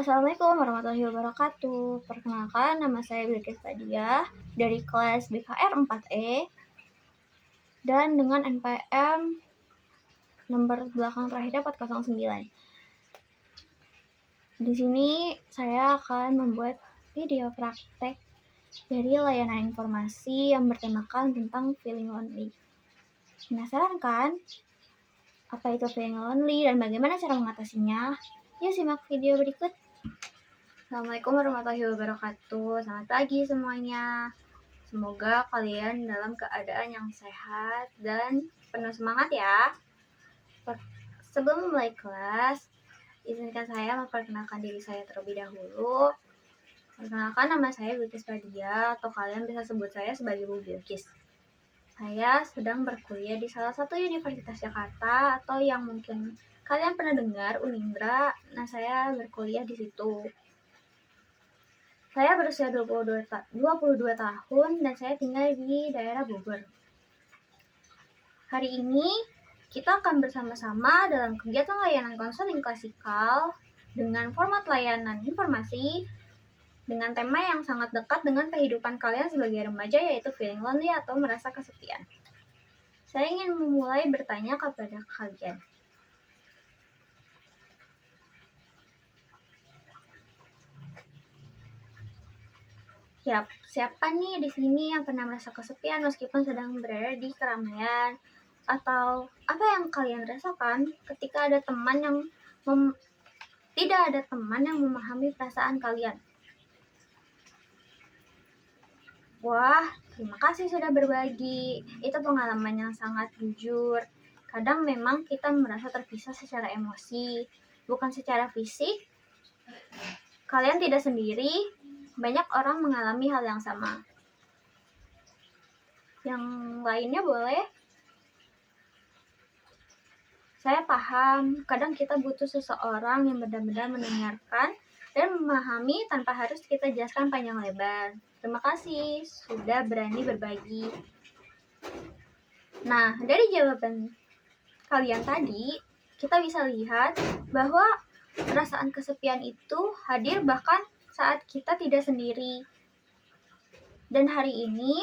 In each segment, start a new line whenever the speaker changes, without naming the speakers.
Assalamualaikum warahmatullahi wabarakatuh. Perkenalkan, nama saya Bilqis Fadia dari kelas BKR 4E dan dengan NPM nomor belakang terakhirnya 409. Di sini saya akan membuat video praktek dari layanan informasi yang bertemakan tentang feeling lonely. Penasaran kan? Apa itu feeling lonely dan bagaimana cara mengatasinya? Yuk simak video berikut. Assalamualaikum warahmatullahi wabarakatuh. Selamat pagi semuanya. Semoga kalian dalam keadaan yang sehat dan penuh semangat ya. Sebelum mulai kelas, izinkan saya memperkenalkan diri saya terlebih dahulu. Perkenalkan, nama saya Bilqis Fadia, atau kalian bisa sebut saya sebagai Bu Bilqis. Saya sedang berkuliah di salah satu universitas Jakarta, atau yang mungkin kalian pernah dengar, Unindra. Nah, saya berkuliah di situ. Saya berusia 22 tahun dan saya tinggal di daerah Bogor. Hari ini kita akan bersama-sama dalam kegiatan layanan konseling klasikal dengan format layanan informasi dengan tema yang sangat dekat dengan kehidupan kalian sebagai remaja, yaitu feeling lonely atau merasa kesepian. Saya ingin memulai bertanya kepada kalian. Siapa nih di sini yang pernah merasa kesepian meskipun sedang berada di keramaian? Atau apa yang kalian rasakan ketika ada teman yang tidak ada teman yang memahami perasaan kalian? Wah, terima kasih sudah berbagi. Itu pengalaman yang sangat jujur. Kadang memang kita merasa terpisah secara emosi, bukan secara fisik. Kalian tidak sendiri, banyak orang mengalami hal yang sama. Yang lainnya boleh? Saya paham, kadang kita butuh seseorang yang benar-benar mendengarkan dan memahami tanpa harus kita jelaskan panjang lebar. Terima kasih sudah berani berbagi. Nah, dari jawaban kalian tadi, kita bisa lihat bahwa perasaan kesepian itu hadir bahkan saat kita tidak sendiri. Dan hari ini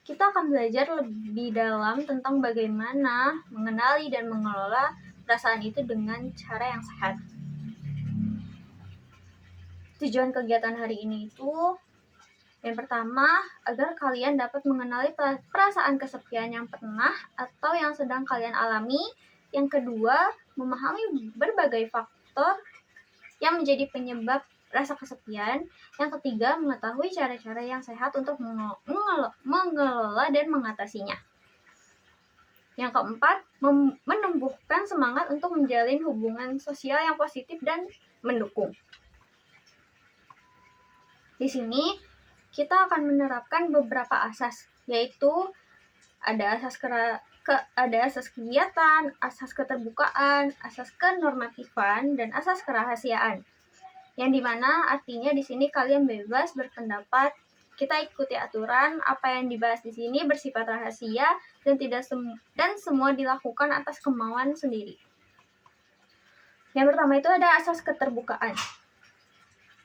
kita akan belajar lebih dalam tentang bagaimana mengenali dan mengelola perasaan itu dengan cara yang sehat. Tujuan kegiatan hari ini itu, yang pertama, agar kalian dapat mengenali perasaan kesepian yang pernah atau yang sedang kalian alami. Yang kedua, memahami berbagai faktor yang menjadi penyebab rasa kesepian. Yang ketiga, mengetahui cara-cara yang sehat untuk mengelola dan mengatasinya. Yang keempat, menumbuhkan semangat untuk menjalin hubungan sosial yang positif dan mendukung. Di sini kita akan menerapkan beberapa asas, yaitu ada asas kegiatan, asas keterbukaan, asas kenormatifan, dan asas kerahasiaan. Yang dimana artinya di sini kalian bebas berpendapat, kita ikuti aturan, apa yang dibahas di sini bersifat rahasia dan semua dilakukan atas kemauan sendiri. Yang pertama itu ada asas keterbukaan,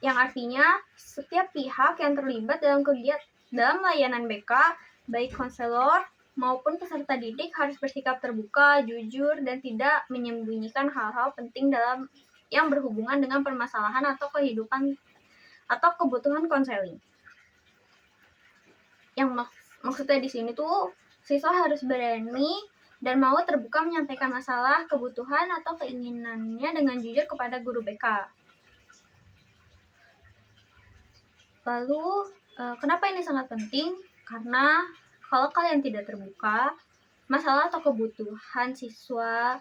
yang artinya setiap pihak yang terlibat dalam layanan BK, baik konselor maupun peserta didik, harus bersikap terbuka, jujur, dan tidak menyembunyikan hal-hal penting yang berhubungan dengan permasalahan atau kehidupan atau kebutuhan konseling. Yang maksudnya di sini tuh siswa harus berani dan mau terbuka menyampaikan masalah, kebutuhan, atau keinginannya dengan jujur kepada guru BK. Lalu, kenapa ini sangat penting? Karena kalau kalian tidak terbuka, masalah atau kebutuhan siswa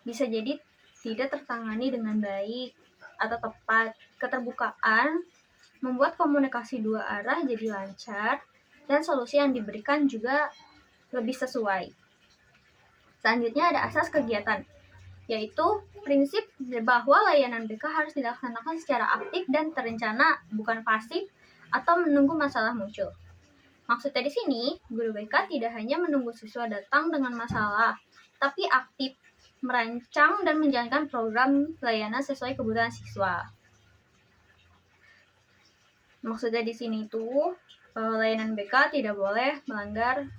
bisa jadi tidak tertangani dengan baik atau tepat. Keterbukaan membuat komunikasi dua arah jadi lancar dan solusi yang diberikan juga lebih sesuai. Selanjutnya ada asas kegiatan, yaitu prinsip bahwa layanan BK harus dilaksanakan secara aktif dan terencana, bukan pasif atau menunggu masalah muncul. Maksudnya di sini, guru BK tidak hanya menunggu siswa datang dengan masalah, tapi aktif merancang dan menjalankan program layanan sesuai kebutuhan siswa. Maksudnya di sini tuh layanan BK tidak boleh melanggar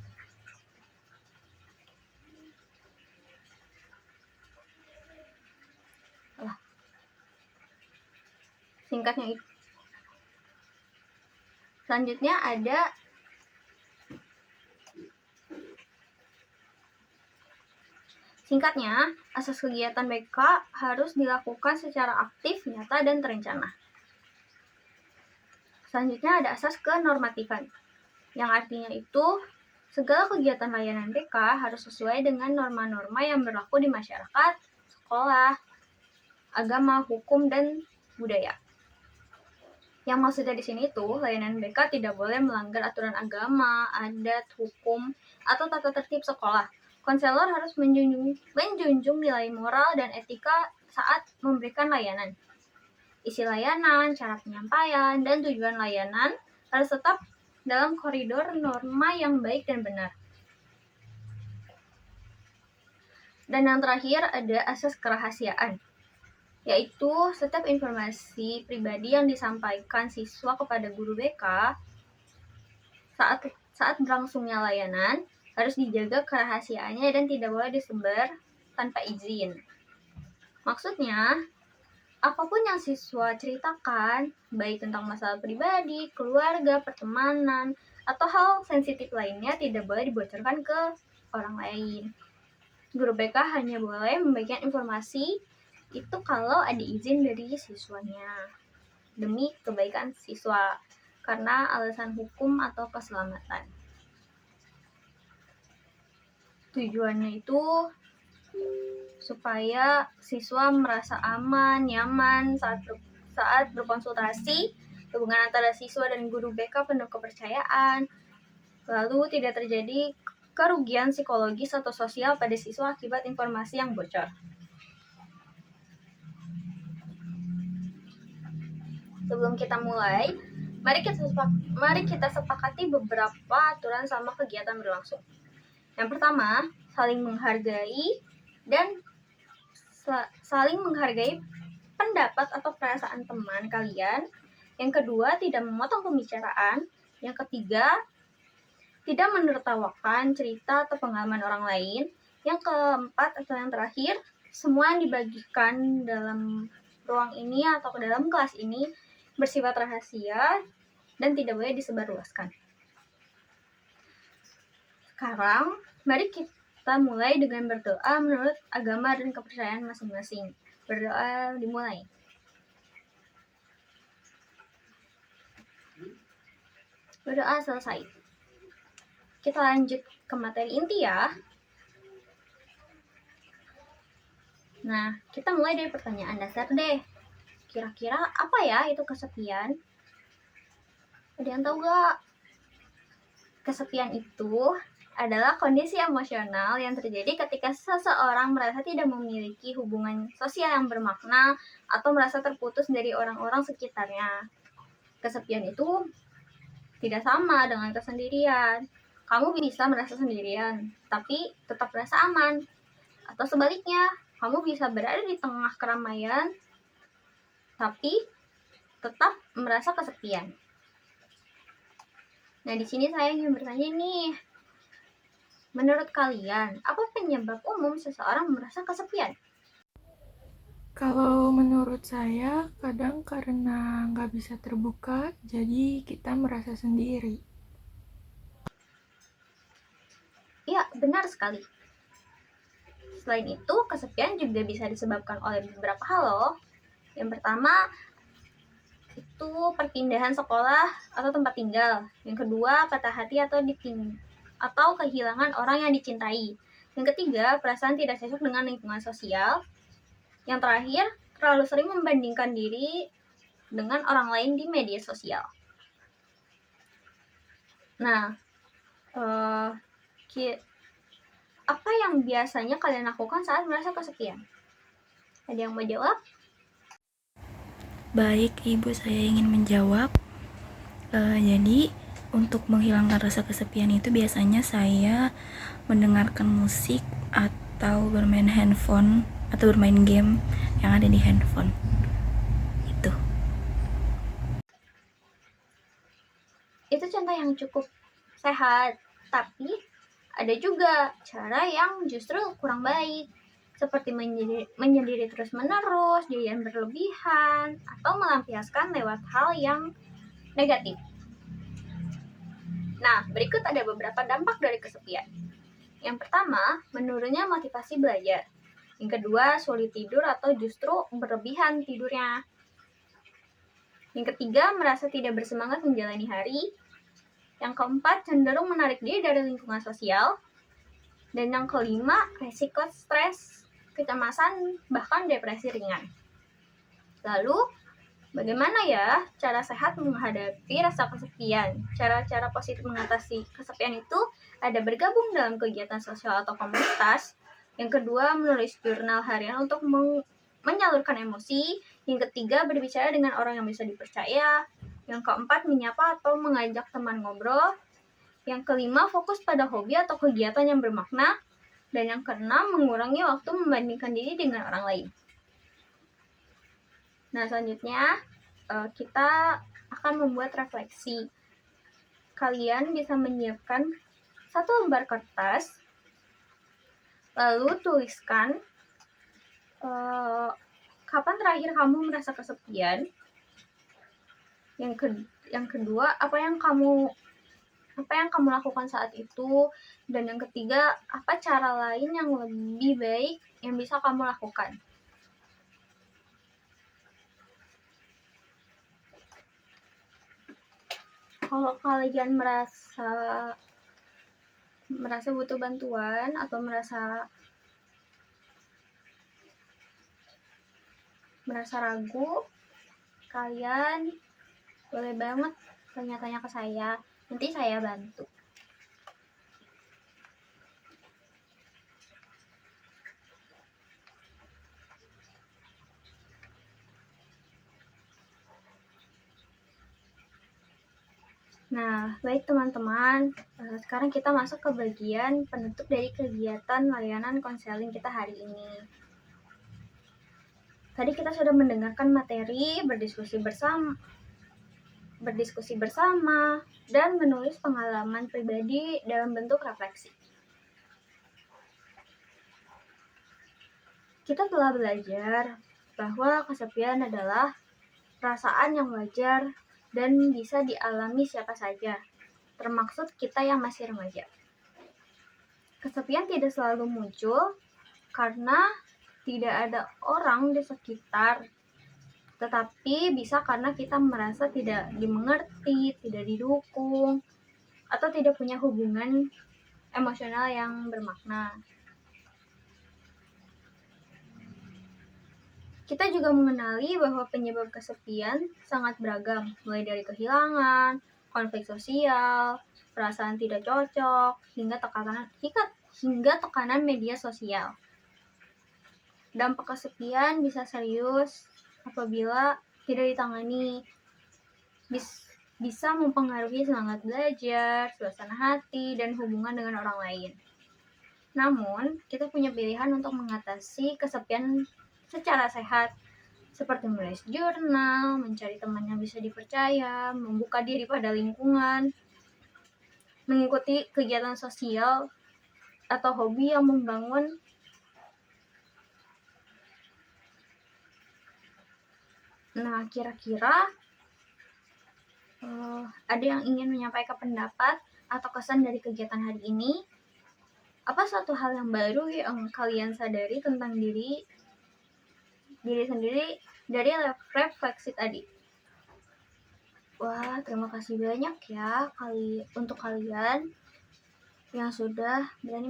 singkatnya itu. Selanjutnya ada singkatnya, asas kegiatan BK harus dilakukan secara aktif, nyata, dan terencana. Selanjutnya ada asas kenormatifan, yang artinya itu segala kegiatan layanan BK harus sesuai dengan norma-norma yang berlaku di masyarakat, sekolah, agama, hukum, dan budaya. Yang maksudnya di sini tuh, layanan BK tidak boleh melanggar aturan agama, adat, hukum, atau tata tertib sekolah. Konselor harus menjunjung nilai moral dan etika saat memberikan layanan. Isi layanan, cara penyampaian, dan tujuan layanan harus tetap dalam koridor norma yang baik dan benar. Dan yang terakhir ada asas kerahasiaan, yaitu setiap informasi pribadi yang disampaikan siswa kepada guru BK saat berlangsungnya layanan harus dijaga kerahasiaannya dan tidak boleh disebar tanpa izin. Maksudnya, apapun yang siswa ceritakan, baik tentang masalah pribadi, keluarga, pertemanan, atau hal sensitif lainnya tidak boleh dibocorkan ke orang lain. Guru BK hanya boleh membagikan informasi itu kalau ada izin dari siswanya, demi kebaikan siswa, karena alasan hukum atau keselamatan. Tujuannya itu supaya siswa merasa aman, nyaman saat berkonsultasi, hubungan antara siswa dan guru BK penuh kepercayaan, lalu tidak terjadi kerugian psikologis atau sosial pada siswa akibat informasi yang bocor. Sebelum kita mulai, mari kita sepakati beberapa aturan selama kegiatan berlangsung. Yang pertama, saling menghargai pendapat atau perasaan teman kalian. Yang kedua, tidak memotong pembicaraan. Yang ketiga, tidak menertawakan cerita atau pengalaman orang lain. Yang keempat atau yang terakhir, semua yang dibagikan dalam ruang ini atau ke dalam kelas ini bersifat rahasia dan tidak boleh disebarluaskan. Sekarang, mari kita mulai dengan berdoa menurut agama dan kepercayaan masing-masing. Berdoa dimulai. Berdoa selesai. Kita lanjut ke materi inti ya. Nah, kita mulai dari pertanyaan dasar deh. Kira-kira apa ya itu kesepian? Ada yang tahu gak? Kesepian itu adalah kondisi emosional yang terjadi ketika seseorang merasa tidak memiliki hubungan sosial yang bermakna atau merasa terputus dari orang-orang sekitarnya. Kesepian itu tidak sama dengan kesendirian. Kamu bisa merasa sendirian, tapi tetap merasa aman. Atau sebaliknya, kamu bisa berada di tengah keramaian, tapi tetap merasa kesepian. Nah, di sini saya ingin bertanya nih, menurut kalian, apa penyebab umum seseorang merasa kesepian?
Kalau menurut saya, kadang karena nggak bisa terbuka, jadi kita merasa sendiri.
Ya, benar sekali. Selain itu, kesepian juga bisa disebabkan oleh beberapa hal loh. Yang pertama, itu perpindahan sekolah atau tempat tinggal. Yang kedua, patah hati atau kehilangan orang yang dicintai. Yang ketiga, perasaan tidak cocok dengan lingkungan sosial. Yang terakhir, terlalu sering membandingkan diri dengan orang lain di media sosial. Nah, Apa yang biasanya kalian lakukan saat merasa kesepian? Ada yang mau jawab?
Baik, Ibu, saya ingin menjawab. Jadi, untuk menghilangkan rasa kesepian itu biasanya saya mendengarkan musik atau bermain handphone atau bermain game yang ada di handphone. Itu.
Itu contoh yang cukup sehat, tapi ada juga cara yang justru kurang baik, seperti menyendiri terus-menerus, jajan berlebihan, atau melampiaskan lewat hal yang negatif. Nah, berikut ada beberapa dampak dari kesepian. Yang pertama, menurunnya motivasi belajar. Yang kedua, sulit tidur atau justru berlebihan tidurnya. Yang ketiga, merasa tidak bersemangat menjalani hari. Yang keempat, cenderung menarik diri dari lingkungan sosial. Dan yang kelima, resiko stres, kecemasan, bahkan depresi ringan. Lalu, bagaimana ya cara sehat menghadapi rasa kesepian? Cara-cara positif mengatasi kesepian itu ada bergabung dalam kegiatan sosial atau komunitas. Yang kedua, menulis jurnal harian untuk menyalurkan emosi. Yang ketiga, berbicara dengan orang yang bisa dipercaya. Yang keempat, menyapa atau mengajak teman ngobrol. Yang kelima, fokus pada hobi atau kegiatan yang bermakna. Dan yang keenam, mengurangi waktu membandingkan diri dengan orang lain. Nah, selanjutnya kita akan membuat refleksi. Kalian bisa menyiapkan satu lembar kertas, lalu tuliskan kapan terakhir kamu merasa kesepian. Yang kedua, apa yang kamu lakukan saat itu. Dan yang ketiga, apa cara lain yang lebih baik yang bisa kamu lakukan. Kalau kalian merasa butuh bantuan atau merasa ragu, kalian boleh banget tanya-tanya ke saya, nanti saya bantu. Nah, baik teman-teman, sekarang kita masuk ke bagian penutup dari kegiatan layanan konseling kita hari ini. Tadi kita sudah mendengarkan materi, berdiskusi bersama, dan menulis pengalaman pribadi dalam bentuk refleksi. Kita telah belajar bahwa kesepian adalah perasaan yang wajar dan bisa dialami siapa saja, termaksud kita yang masih remaja. Kesepian tidak selalu muncul karena tidak ada orang di sekitar, tetapi bisa karena kita merasa tidak dimengerti, tidak didukung, atau tidak punya hubungan emosional yang bermakna. Kita juga mengenali bahwa penyebab kesepian sangat beragam, mulai dari kehilangan, konflik sosial, perasaan tidak cocok, hingga tekanan media sosial. Dampak kesepian bisa serius apabila tidak ditangani, bisa mempengaruhi semangat belajar, suasana hati, dan hubungan dengan orang lain. Namun, kita punya pilihan untuk mengatasi kesepian secara sehat, seperti menulis jurnal, mencari teman yang bisa dipercaya, membuka diri pada lingkungan, mengikuti kegiatan sosial atau hobi yang membangun. Nah, kira-kira ada yang ingin menyampaikan pendapat atau kesan dari kegiatan hari ini? Apa suatu hal yang baru yang kalian sadari tentang diri sendiri dari refleksi tadi? Wah, terima kasih banyak ya untuk kalian yang sudah berani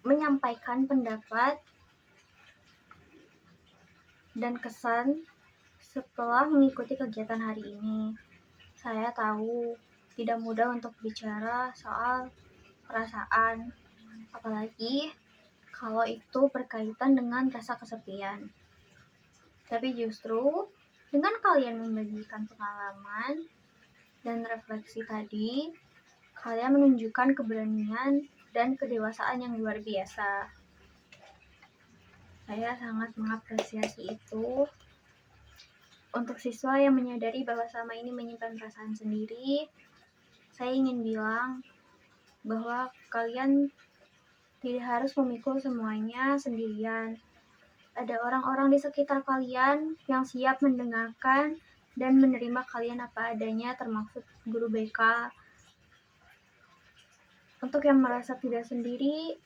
menyampaikan pendapat dan kesan setelah mengikuti kegiatan hari ini. Saya tahu tidak mudah untuk bicara soal perasaan, apalagi kalau itu berkaitan dengan rasa kesepian. Tapi justru dengan kalian membagikan pengalaman dan refleksi tadi, kalian menunjukkan keberanian dan kedewasaan yang luar biasa. Saya sangat mengapresiasi itu. Untuk siswa yang menyadari bahwa selama ini menyimpan perasaan sendiri, saya ingin bilang bahwa kalian tidak harus memikul semuanya sendirian. Ada orang-orang di sekitar kalian yang siap mendengarkan dan menerima kalian apa adanya, termasuk guru BK. Untuk yang merasa tidak sendiri,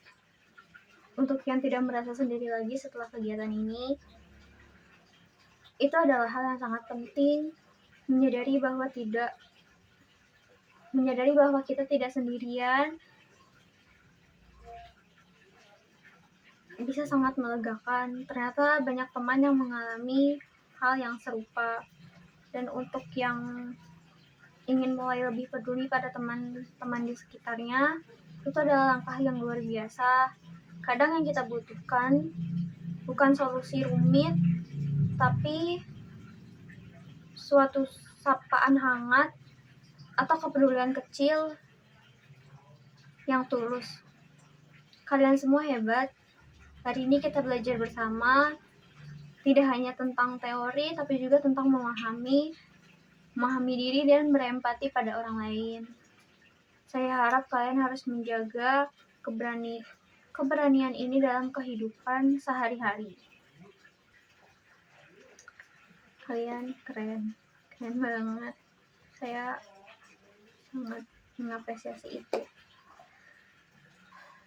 untuk yang tidak merasa sendiri lagi setelah kegiatan ini, itu adalah hal yang sangat penting, menyadari bahwa kita tidak sendirian, bisa sangat melegakan. Ternyata banyak teman yang mengalami hal yang serupa. Dan untuk yang ingin mulai lebih peduli pada teman-teman di sekitarnya, itu adalah langkah yang luar biasa. Kadang yang kita butuhkan bukan solusi rumit, tapi suatu sapaan hangat atau kepedulian kecil yang tulus. Kalian semua hebat. Hari ini kita belajar bersama, tidak hanya tentang teori, tapi juga tentang memahami diri dan berempati pada orang lain. Saya harap kalian harus menjaga keberanian ini dalam kehidupan sehari-hari. Kalian keren banget. Saya sangat mengapresiasi itu.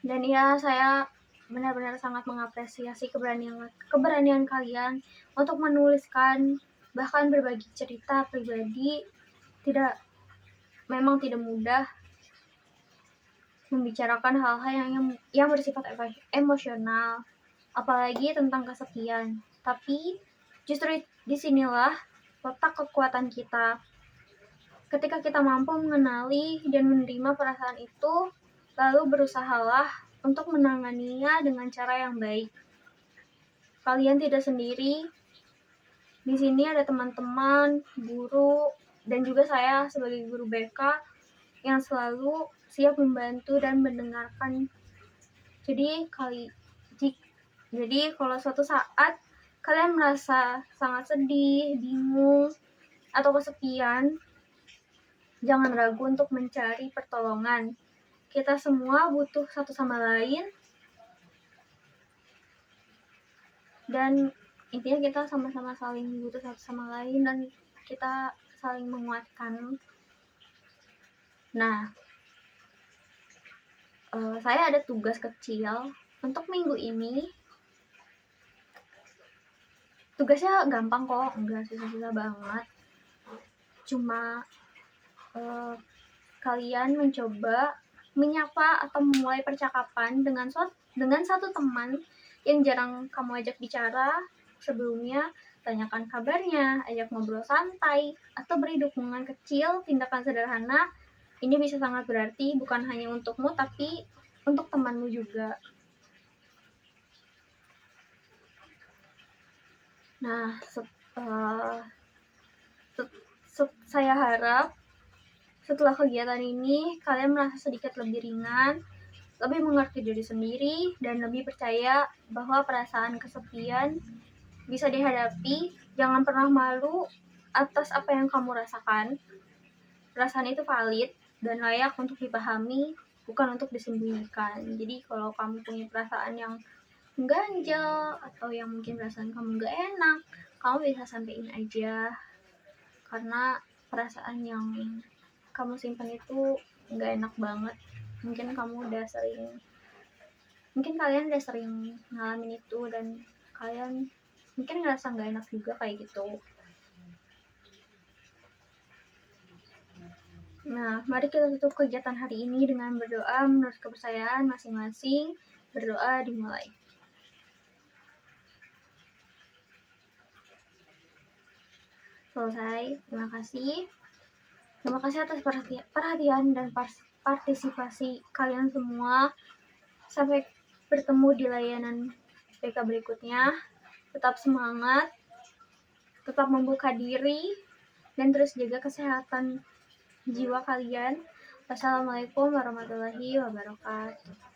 Dan ya, saya benar-benar sangat mengapresiasi keberanian kalian untuk menuliskan, bahkan berbagi cerita pribadi. Memang tidak mudah membicarakan hal-hal yang bersifat emosional, apalagi tentang kesepian. Tapi justru disinilah letak kekuatan kita. Ketika kita mampu mengenali dan menerima perasaan itu, lalu berusahalah untuk menanganinya dengan cara yang baik. Kalian tidak sendiri. Di sini ada teman-teman, guru, dan juga saya sebagai guru BK yang selalu siap membantu dan mendengarkan. Jadi kalau suatu saat kalian merasa sangat sedih, bingung, atau kesepian, jangan ragu untuk mencari pertolongan. Kita semua butuh satu sama lain, dan intinya kita sama-sama saling butuh satu sama lain dan kita saling menguatkan. Nah, saya ada tugas kecil untuk minggu ini. Tugasnya gampang kok, enggak susah-susah banget. Cuma kalian mencoba menyapa atau memulai percakapan dengan satu teman yang jarang kamu ajak bicara sebelumnya. Tanyakan kabarnya, ajak ngobrol santai, atau beri dukungan kecil. Tindakan sederhana ini bisa sangat berarti, bukan hanya untukmu tapi untuk temanmu juga. Nah, saya harap setelah kegiatan ini kalian merasa sedikit lebih ringan, lebih mengerti diri sendiri, dan lebih percaya bahwa perasaan kesepian bisa dihadapi. Jangan pernah malu atas apa yang kamu rasakan. Perasaan itu valid dan layak untuk dipahami, bukan untuk disembunyikan. Jadi kalau kamu punya perasaan yang ganjel atau yang mungkin perasaan kamu gak enak, kamu bisa sampein aja, karena perasaan yang kamu simpan itu gak enak banget. Mungkin kalian udah sering ngalamin itu dan kalian mungkin ngerasa gak enak juga kayak gitu. Nah, mari kita tutup kegiatan hari ini dengan berdoa menurut kepercayaan masing-masing. Berdoa dimulai. Selesai. Terima kasih. Terima kasih atas perhatian dan partisipasi kalian semua. Sampai bertemu di layanan BK berikutnya. Tetap semangat, tetap membuka diri, dan terus jaga kesehatan jiwa kalian. Wassalamualaikum warahmatullahi wabarakatuh.